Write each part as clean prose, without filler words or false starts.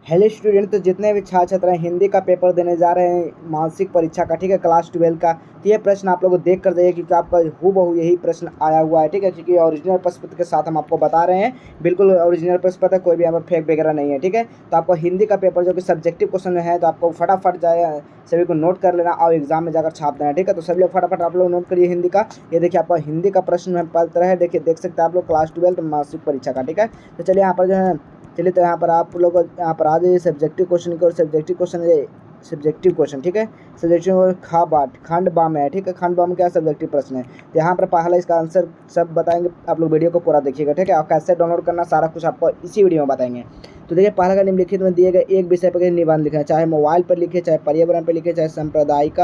Hello student, तो जितने भी छात्र छात्रा हैं हिंदी का पेपर देने जा रहे हैं मानसिक परीक्षा का, ठीक है, क्लास 12 का, तो ये प्रश्न आप लोग देख कर जाइए क्योंकि आपका हूबहू यही प्रश्न आया हुआ है, ठीक है, क्योंकि ओरिजिनल प्रश्न पत्र के साथ हम आपको बता रहे हैं, बिल्कुल ओरिजिनल प्रश्न पत्र, कोई भी यहाँ पर फेक वगैरह नहीं है, ठीक है। तो आपको हिंदी का पेपर जो कि सब्जेक्टिव क्वेश्चन है, तो आपको फटाफट जाए सभी को नोट कर लेना और एग्जाम में जाकर छाप देना, ठीक है। तो सभी लोग फटाफट आप लोग नोट करिए हिंदी का। ये देखिए आपका हिंदी का प्रश्न पत्र है, देखिए देख सकते हैं आप लोग क्लास 12 मानसिक परीक्षा का, ठीक है। तो चलिए यहाँ पर जो है, चलिए तो यहाँ पर आप लोग यहाँ पर आ जाइए सब्जेक्टिव क्वेश्चन की, और सब्जेक्टिव क्वेश्चन है सब्जेक्टिव क्वेश्चन, ठीक है। सब्जेक्टिव खंड बा में है, ठीक है, खंड बा में क्या सब्जेक्टिव प्रश्न है। तो यहाँ पर पहला इसका आंसर सब बताएंगे, आप लोग वीडियो को पूरा देखिएगा, ठीक है। और कैसे डाउनलोड करना सारा कुछ आपको इसी वीडियो में बताएंगे। तो देखिए पहला का निम्नलिखित में दिए गए एक विषय पर निबंध लिखना है, चाहे मोबाइल पर लिखे, चाहे पर्यावरण पर लिखे, चाहे सांप्रदायिक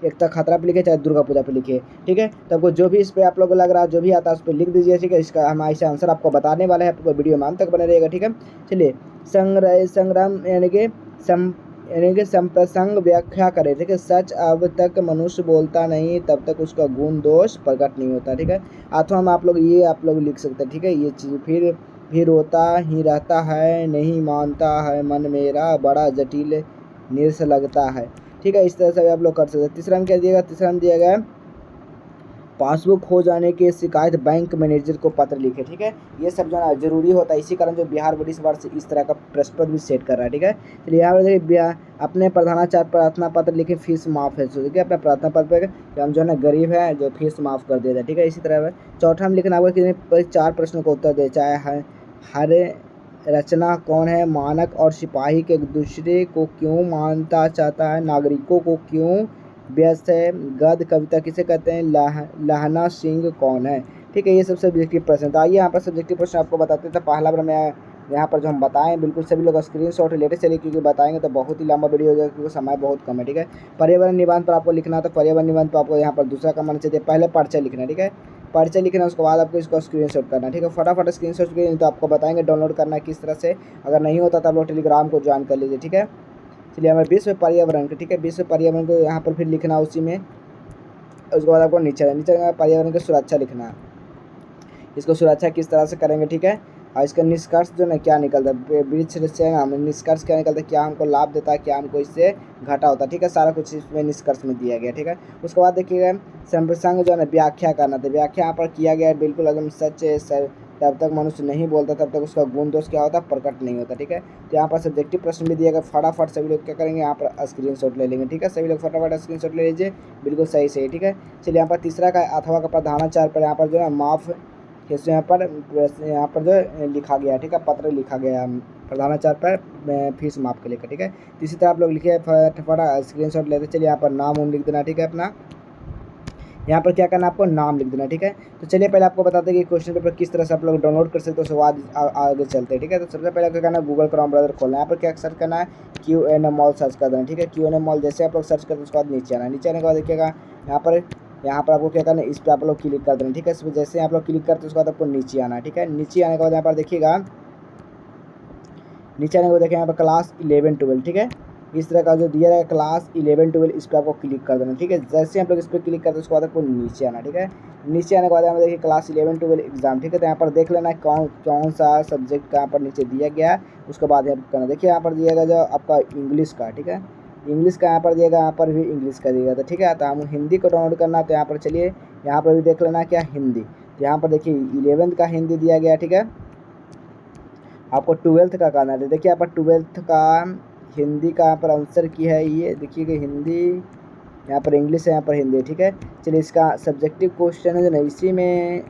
एकता खतरा पे लिखे, चाहे दुर्गा पूजा पे लिखे, ठीक है। तो आपको जो भी इस पे आप लोगों को लग रहा है, जो भी आता है उस पर लिख दीजिए, ठीक है। इसका हम ऐसे आंसर आपको बताने वाले हैं, आपको वीडियो में अंत तक बने रहेगा, ठीक है। चलिए संग्राम यानी कि संप्रसंग व्याख्या करें, ठीक है। सच अब तक मनुष्य बोलता नहीं तब तक उसका गुण दोष प्रकट नहीं होता, ठीक है। अथवा हम आप लोग लिख सकते हैं, ठीक है। ये चीज़ फिर रोता ही रहता है, नहीं मानता है मन मेरा, बड़ा जटिल निरस लगता है, ठीक है। इस तरह से आप लोग कर सकते हैं। तीसरा में क्या दिएगा, तीसरा में दिया गया पासबुक खो जाने की शिकायत बैंक मैनेजर को पत्र लिखे, ठीक है। ये सब जो है जरूरी होता है, इसी कारण जो बिहार पुलिस वर्ष इस तरह का प्रश्न पत्र भी सेट कर रहा है, ठीक है। चलिए यहाँ पर देखिए अपने प्रधानाचार्य प्रार्थना पत्र लिखे, फीस माफ है, ठीक है। अपने प्रार्थना पत्र पर हम जो है ना गरीब है जो फीस माफ कर देता है, ठीक है। इसी तरह चौथा में लिखना होगा कि 4 प्रश्नों का उत्तर दे, चाहे हर रचना कौन है, मानक और सिपाही के दूसरे को क्यों मानता चाहता है, नागरिकों को क्यों व्यस्त है, गद्य कविता किसे कहते हैं, लहना सिंह कौन है, ठीक है। ये सब सब्जेक्टिव प्रश्न था। आइए यहाँ पर सब्जेक्टिव प्रश्न आपको बताते थे। पहला बार मैं यहाँ पर जो हम बताएं, बिल्कुल सभी लोग स्क्रीनशॉट लेते चलिए, क्योंकि बताएंगे तो बहुत ही लंबा वीडियो हो जाएगा, क्योंकि समय बहुत कम है, ठीक है। पर्यावरण निबंध पर आपको लिखना, तो पर्यावरण निबंध पर आपको यहाँ पर दूसरा कमेंट चाहिए, पहले परिचय लिखना, ठीक है। परिचय लिखना, उसके बाद आपको इसको स्क्रीनशॉट करना, ठीक है। फटाफट स्क्रीनशॉट करिए, तो आपको बताएंगे डाउनलोड करना किस तरह से। अगर नहीं होता तो आप लोग टेलीग्राम को ज्वाइन कर लीजिए, ठीक है। चलिए हमें विश्व पर्यावरण, ठीक है, विश्व पर्यावरण को यहाँ पर फिर लिखना उसी में। उसके बाद आपको नीचे पर्यावरण की सुरक्षा लिखना है, इसको सुरक्षा किस तरह से करेंगे, ठीक है। और इसका निष्कर्ष जो ना क्या निकलता है, वृक्ष निष्कर्ष क्या निकलता है, क्या हमको लाभ देता है, क्या हमको इससे घाटा होता है, ठीक है। सारा कुछ इसमें निष्कर्ष में दिया गया, ठीक है। उसके बाद देखिएगा संप्रसंग जो है ना व्याख्या करना था, व्याख्या यहाँ पर किया गया है, बिल्कुल एकदम सच है सर। जब तक मनुष्य नहीं बोलता तब तक उसका गुण दोष क्या होता है, प्रकट नहीं होता, ठीक है। तो यहाँ पर सब्जेक्टिव प्रश्न भी दिया गया, फटाफट सभी लोग क्या करेंगे, यहाँ पर स्क्रीनशॉट ले लेंगे, ठीक है। सभी लोग फटाफट स्क्रीनशॉट ले लीजिए, बिल्कुल सही सही, ठीक है। चलिए यहाँ पर तीसरा का अथवा का प्रधानाचार्य पर यहाँ पर जो है माफ यहाँ पर जो लिखा गया, ठीक है, पत्र लिखा गया प्रधानाचार्य पर फीस माफ के लेकर, ठीक है। तो इसी तरह आप लोग लिखिए, फटाफट स्क्रीनशॉट लेते चलिए। यहाँ पर नाम लिख देना, ठीक है अपना। यहाँ पर क्या करना, आपको नाम लिख देना, ठीक है। तो चलिए पहले आपको बताते हैं कि क्वेश्चन पेपर किस तरह से आप लोग डाउनलोड कर सकते हो, उसके बाद आगे चलते हैं, ठीक है। तो सबसे पहले क्या करना है, गूगल क्रोम ब्राउज़र खोलना है। यहाँ पर क्या सर्च करना है, QN मॉल सर्च कर देना, ठीक है। QN मॉल जैसे आप लोग सर्च करते हैं उसके बाद नीचे आना है। नीचे आने के बाद देखिएगा यहाँ पर आपको क्या करना है, इस पर आप लोग क्लिक कर देना, ठीक है। इस पर जैसे आप लोग क्लिक करते हैं उसके बाद आपको नीचे आना है, ठीक है। नीचे आने के बाद यहाँ पर देखिएगा, नीचे आने को देखिए यहाँ पर क्लास 11 12, ठीक है। इस तरह का जो दिया रहेगा क्लास 11 12, इस पर आपको क्लिक कर देना, ठीक है। जैसे आप लोग इस पर क्लिक करते हैं उसके बाद आपको नीचे आना, ठीक है। नीचे आने के बाद यहाँ पर देखिए क्लास 11 12 एग्जाम, ठीक है। तो यहाँ पर देख लेना कौन सा सब्जेक्ट का यहाँ पर नीचे दिया गया है, उसके बाद यहाँ पर करना। देखिए यहाँ पर दिया गया जो आपका इंग्लिश का, ठीक है, इंग्लिश का यहाँ पर दिएगा, यहाँ पर भी इंग्लिश का दिएगा, तो ठीक है। तो हम हिंदी को डाउनलोड करना, तो यहाँ पर चलिए यहाँ पर भी देख लेना क्या हिंदी। तो यहाँ पर देखिए 11th का हिंदी दिया गया, ठीक है। आपको 12th का करना है। देखिए यहाँ पर 12th का हिंदी का यहाँ पर आंसर की है, ये देखिएगा हिंदी, यहाँ पर इंग्लिश है, यहाँ पर हिंदी, ठीक है। चलिए इसका सब्जेक्टिव क्वेश्चन है जो ना इसी में,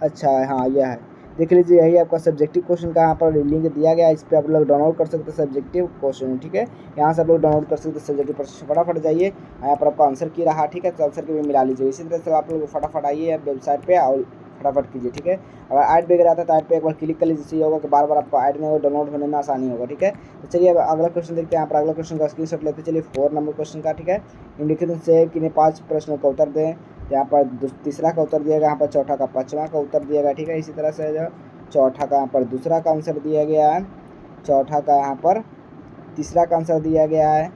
अच्छा है, हाँ यह है, देख लीजिए यही आपका सब्जेक्टिव क्वेश्चन का यहाँ पर लिंक दिया गया है, इस पर आप लोग डाउनलोड कर सकते हैं सब्जेक्टिव क्वेश्चन, ठीक है। यहाँ से आप लोग डाउनलोड कर सकते हैं सब्जेक्टिव क्वेश्चन। फटाफट जाइए, यहाँ पर आपका आंसर की रहा, ठीक है, तो आंसर के भी मिला लीजिए। इसी तरह से आप लोग फटाफट आइए वेबसाइट पर और फटाफट कीजिए, ठीक है। अगर ऐड वगैरह आता है तो ऐड पे एक बार क्लिक कर लीजिए, इससे ये होगा कि बार बार आपको ऐड नहीं होगा, डाउनलोड होने में आसानी होगा, ठीक है। तो चलिए अब अगला क्वेश्चन देखते हैं। यहाँ पर अगला क्वेश्चन का स्क्रीनशॉट लेते चलिए, 4 नंबर क्वेश्चन का, ठीक है। निम्नलिखित से किन्हीं 5 प्रश्नों का उत्तर दें। तो यहाँ पर तीसरा का उत्तर दिया गया, यहाँ पर चौथा का 5वां का उत्तर दिया गया, ठीक है। इसी तरह से जो चौथा का यहाँ पर दूसरा का आंसर दिया गया है, चौथा का यहाँ पर तीसरा का आंसर दिया गया है,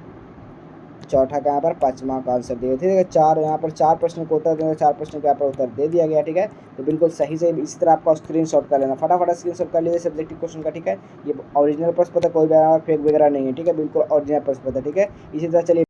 चौथा का यहाँ पर पाँचवा का आंसर दिया। ठीक है, चार यहाँ पर चार प्रश्न को उत्तर देना, चार प्रश्न का यहाँ पर उत्तर दे दिया गया। ठीक है, तो बिल्कुल सही से इसी तरह आपका स्क्रीनशॉट कर लेना, फटाफट स्क्रीनशॉट कर लीजिए सब्जेक्टिव क्वेश्चन का। ठीक है, ये ओरिजिनल प्रश्न पत्र, कोई भी फेक वगैरह नहीं है। ठीक है, बिल्कुल ओरिजिनल प्रश्न पत्र। ठीक है, इसी तरह चलिए